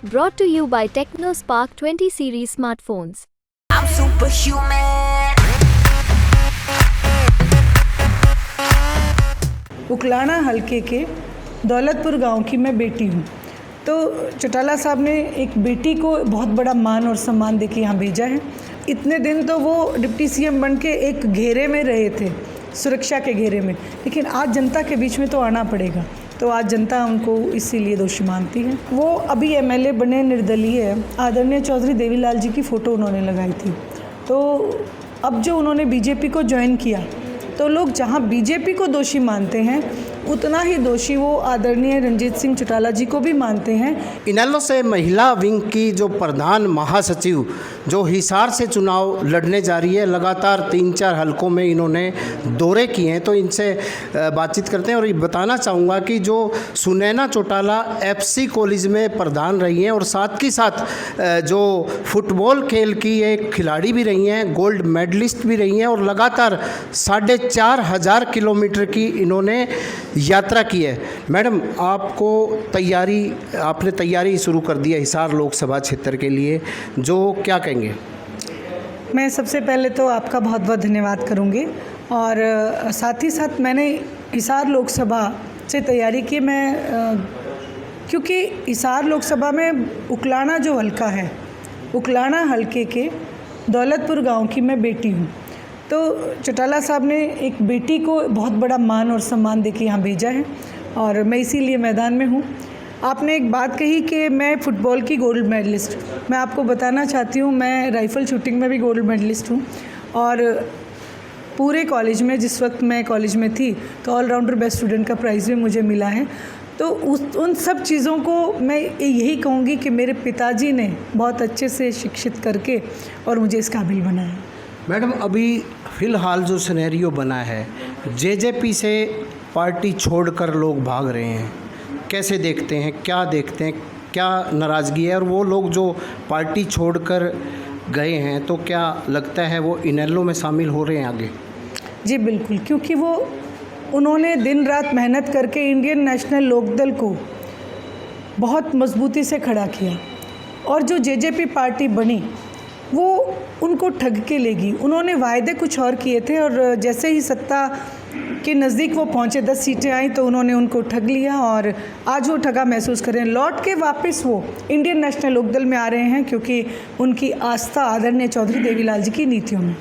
Brought to you by TechnoSpark 20 series smartphones. I'm superhuman. Uklana हलके के दौलतपुर गांव की मैं बेटी हूं। तो चौटाला साहब ने एक बेटी को बहुत बड़ा मान और सम्मान देके यहाँ भेजा है। इतने दिन तो वो डिप्टी सीएम बन के एक घेरे में रहे थे, सुरक्षा के घेरे में, लेकिन आज जनता के बीच में तो आना पड़ेगा। तो आज जनता उनको इसीलिए दोषी मानती है। वो अभी एमएलए बने निर्दलीय आदरणीय चौधरी देवीलाल जी की फ़ोटो उन्होंने लगाई थी। तो अब जो उन्होंने बीजेपी को ज्वाइन किया, तो लोग जहां बीजेपी को दोषी मानते हैं, उतना ही दोषी वो आदरणीय रंजीत सिंह चौटाला जी को भी मानते हैं। इनेलो से महिला विंग की जो प्रधान महासचिव जो हिसार से चुनाव लड़ने जा रही है, लगातार 3-4 हलकों में इन्होंने दौरे किए हैं, तो इनसे बातचीत करते हैं। और ये बताना चाहूँगा कि जो सुनैना चौटाला एफसी कॉलेज में प्रधान रही हैं और साथ ही साथ जो फुटबॉल खेल की एक खिलाड़ी भी रही हैं, गोल्ड मेडलिस्ट भी रही हैं, और लगातार 4,500 किलोमीटर की इन्होंने यात्रा की है। मैडम, आपने तैयारी शुरू कर दी है हिसार लोकसभा क्षेत्र के लिए, जो क्या कहेंगे? मैं सबसे पहले तो आपका बहुत बहुत धन्यवाद करूंगी, और साथ ही साथ मैंने हिसार लोकसभा से तैयारी की। क्योंकि हिसार लोकसभा में उकलाना जो हलका है, उकलाना हलके के दौलतपुर गांव की मैं बेटी हूं। तो चौटाला साहब ने एक बेटी को बहुत बड़ा मान और सम्मान देके यहाँ भेजा है, और मैं इसीलिए मैदान में हूँ। आपने एक बात कही कि मैं फ़ुटबॉल की गोल्ड मेडलिस्ट, मैं आपको बताना चाहती हूँ, मैं राइफ़ल शूटिंग में भी गोल्ड मेडलिस्ट हूँ। और पूरे कॉलेज में, जिस वक्त मैं कॉलेज में थी, तो ऑलराउंडर बेस्ट स्टूडेंट का प्राइज़ भी मुझे मिला है। तो उन सब चीज़ों को मैं यही कहूँगी कि मेरे पिताजी ने बहुत अच्छे से शिक्षित करके और मुझे इस काबिल बनाया। मैडम, अभी फ़िलहाल जो सिनेरियो बना है, जेजेपी से पार्टी छोड़कर लोग भाग रहे हैं, कैसे देखते हैं, क्या देखते हैं, क्या नाराज़गी है? और वो लोग जो पार्टी छोड़कर गए हैं, तो क्या लगता है वो इनेलो में शामिल हो रहे हैं आगे? जी बिल्कुल, क्योंकि उन्होंने दिन रात मेहनत करके इंडियन नेशनल लोकदल को बहुत मजबूती से खड़ा किया, और जो जेजेपी पार्टी बनी वो उनको ठग के लेगी। उन्होंने वायदे कुछ और किए थे, और जैसे ही सत्ता के नज़दीक वो पहुँचे, 10 सीटें आई, तो उन्होंने उनको ठग लिया, और आज वो ठगा महसूस कर रहे हैं। लौट के वापस वो इंडियन नेशनल लोकदल में आ रहे हैं, क्योंकि उनकी आस्था आदरणीय चौधरी देवीलाल जी की नीतियों में।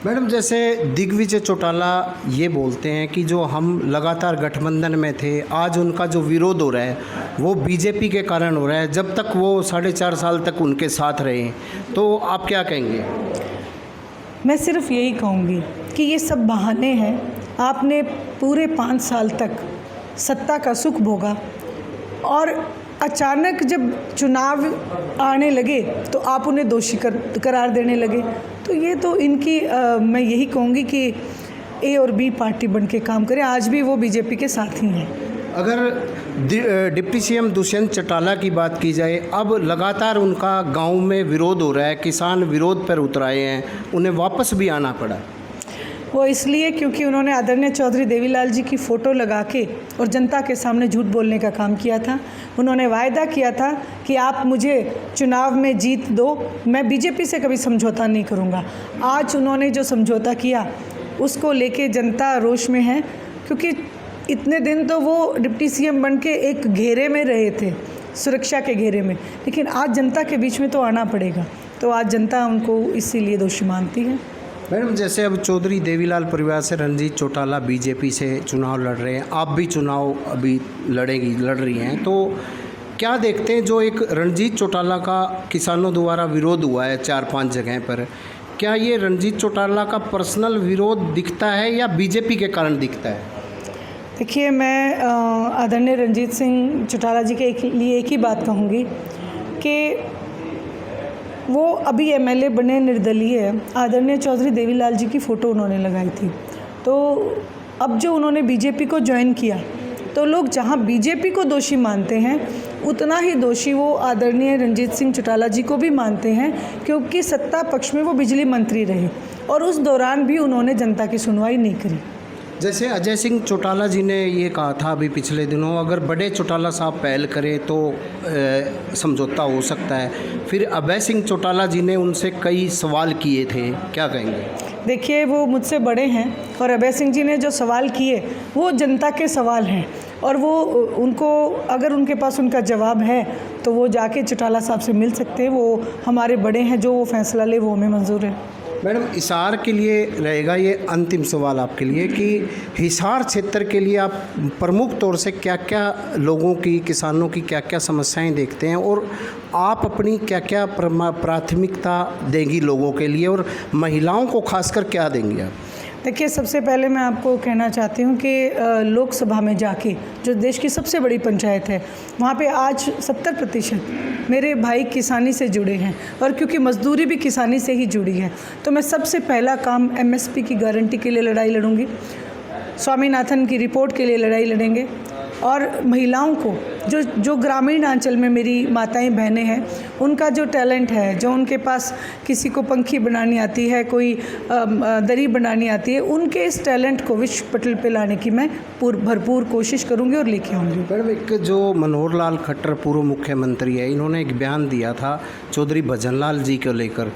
मैडम, जैसे दिग्विजय चौटाला ये बोलते हैं कि जो हम लगातार गठबंधन में थे, आज उनका जो विरोध हो रहा है वो बीजेपी के कारण हो रहा है, जब तक वो 4.5 साल तक उनके साथ रहे। तो आप क्या कहेंगे? मैं सिर्फ यही कहूँगी कि ये सब बहाने हैं। आपने पूरे 5 साल तक सत्ता का सुख भोगा, और अचानक जब चुनाव आने लगे तो आप उन्हें दोषी करार देने लगे। तो ये तो इनकी मैं यही कहूँगी कि ए और बी पार्टी बन के काम करें। आज भी वो बीजेपी के साथ ही हैं। अगर डिप्टी सीएम दुष्यंत चौटाला की बात की जाए, अब लगातार उनका गांव में विरोध हो रहा है, किसान विरोध पर उतर आए हैं, उन्हें वापस भी आना पड़ा। वो इसलिए क्योंकि उन्होंने आदरणीय चौधरी देवीलाल जी की फ़ोटो लगा के और जनता के सामने झूठ बोलने का काम किया था। उन्होंने वायदा किया था कि आप मुझे चुनाव में जीत दो, मैं बीजेपी से कभी समझौता नहीं करूंगा। आज उन्होंने जो समझौता किया उसको लेके जनता रोष में है, क्योंकि इतने दिन तो वो डिप्टी सीएम बन के एक घेरे में रहे थे, सुरक्षा के घेरे में, लेकिन आज जनता के बीच में तो आना पड़ेगा। तो आज जनता उनको इसीलिए दोषी मानती है। मैडम, जैसे अब चौधरी देवीलाल परिवार से रंजीत चौटाला बीजेपी से चुनाव लड़ रहे हैं, आप भी चुनाव अभी लड़ रही हैं, तो क्या देखते हैं जो एक रंजीत चौटाला का किसानों द्वारा विरोध हुआ है 4-5 जगह पर, क्या ये रंजीत चौटाला का पर्सनल विरोध दिखता है या बीजेपी के कारण दिखता है? देखिए, मैं आदरणीय रंजीत सिंह चौटाला जी के लिए एक ही बात कहूँगी कि वो अभी एमएलए बने निर्दलीय आदरणीय चौधरी देवीलाल जी की फ़ोटो उन्होंने लगाई थी। तो अब जो उन्होंने बीजेपी को ज्वाइन किया, तो लोग जहां बीजेपी को दोषी मानते हैं, उतना ही दोषी वो आदरणीय रंजीत सिंह चौटाला जी को भी मानते हैं, क्योंकि सत्ता पक्ष में वो बिजली मंत्री रहे, और उस दौरान भी उन्होंने जनता की सुनवाई नहीं करी। जैसे अजय सिंह चौटाला जी ने ये कहा था अभी पिछले दिनों, अगर बड़े चौटाला साहब पहल करें तो समझौता हो सकता है। फिर अभय सिंह चौटाला जी ने उनसे कई सवाल किए थे, क्या कहेंगे? देखिए, वो मुझसे बड़े हैं और अभय सिंह जी ने जो सवाल किए वो जनता के सवाल हैं, और वो उनको अगर उनके पास उनका जवाब है तो वो जाके चौटाला साहब से मिल सकते हैं। वो हमारे बड़े हैं, जो वो फैसला ले वो हमें मंजूर है। मैडम, हिसार के लिए रहेगा ये अंतिम सवाल आपके लिए कि हिसार क्षेत्र के लिए आप प्रमुख तौर से क्या क्या लोगों की, किसानों की क्या क्या समस्याएं देखते हैं, और आप अपनी क्या क्या प्राथमिकता देंगी लोगों के लिए, और महिलाओं को खासकर क्या देंगी आप? देखिए, सबसे पहले मैं आपको कहना चाहती हूँ कि लोकसभा में जाके, जो देश की सबसे बड़ी पंचायत है, वहाँ पे आज 70% मेरे भाई किसानी से जुड़े हैं, और क्योंकि मजदूरी भी किसानी से ही जुड़ी है, तो मैं सबसे पहला काम MSP की गारंटी के लिए लड़ाई लड़ूंगी, स्वामीनाथन की रिपोर्ट के लिए लड़ाई लड़ेंगे, और महिलाओं को जो ग्रामीण अंचल में मेरी माताएं बहनें हैं, उनका जो टैलेंट है, जो उनके पास किसी को पंखी बनानी आती है, कोई दरी बनानी आती है, उनके इस टैलेंट को विश्व पटल पे लाने की मैं भरपूर कोशिश करूंगी और लेके आऊँगी। मैडम, एक जो मनोहर लाल खट्टर पूर्व मुख्यमंत्री है, इन्होंने एक बयान दिया था चौधरी भजनलाल जी को लेकर,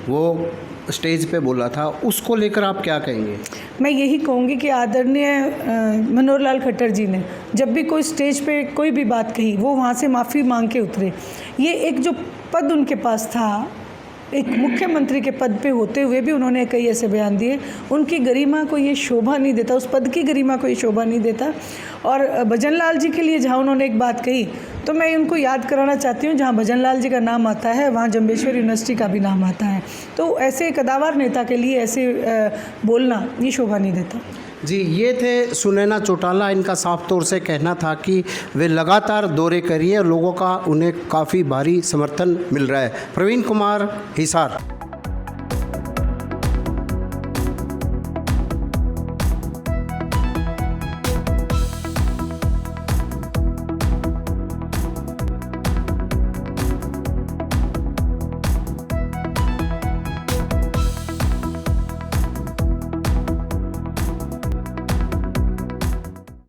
वो स्टेज पे बोला था, उसको लेकर आप क्या कहेंगे? मैं यही कहूँगी कि आदरणीय मनोहर लाल खट्टर जी ने जब भी कोई स्टेज पे कोई भी बात कही, वो वहाँ से माफ़ी मांग के उतरे। ये एक जो पद उनके पास था, एक मुख्यमंत्री के पद पे होते हुए भी उन्होंने कई ऐसे बयान दिए, उनकी गरिमा को ये शोभा नहीं देता, उस पद की गरिमा को ये शोभा नहीं देता। और भजनलाल जी के लिए जहाँ उन्होंने एक बात कही, तो मैं उनको याद कराना चाहती हूँ, जहाँ भजनलाल जी का नाम आता है वहाँ जंबेश्वर यूनिवर्सिटी का भी नाम आता है। तो ऐसे कदावर नेता के लिए ऐसे बोलना ये शोभा नहीं देता। जी, ये थे सुनैना चौटाला। इनका साफ तौर से कहना था कि वे लगातार दौरे करिए, लोगों का उन्हें काफ़ी भारी समर्थन मिल रहा है। प्रवीण कुमार, हिसार।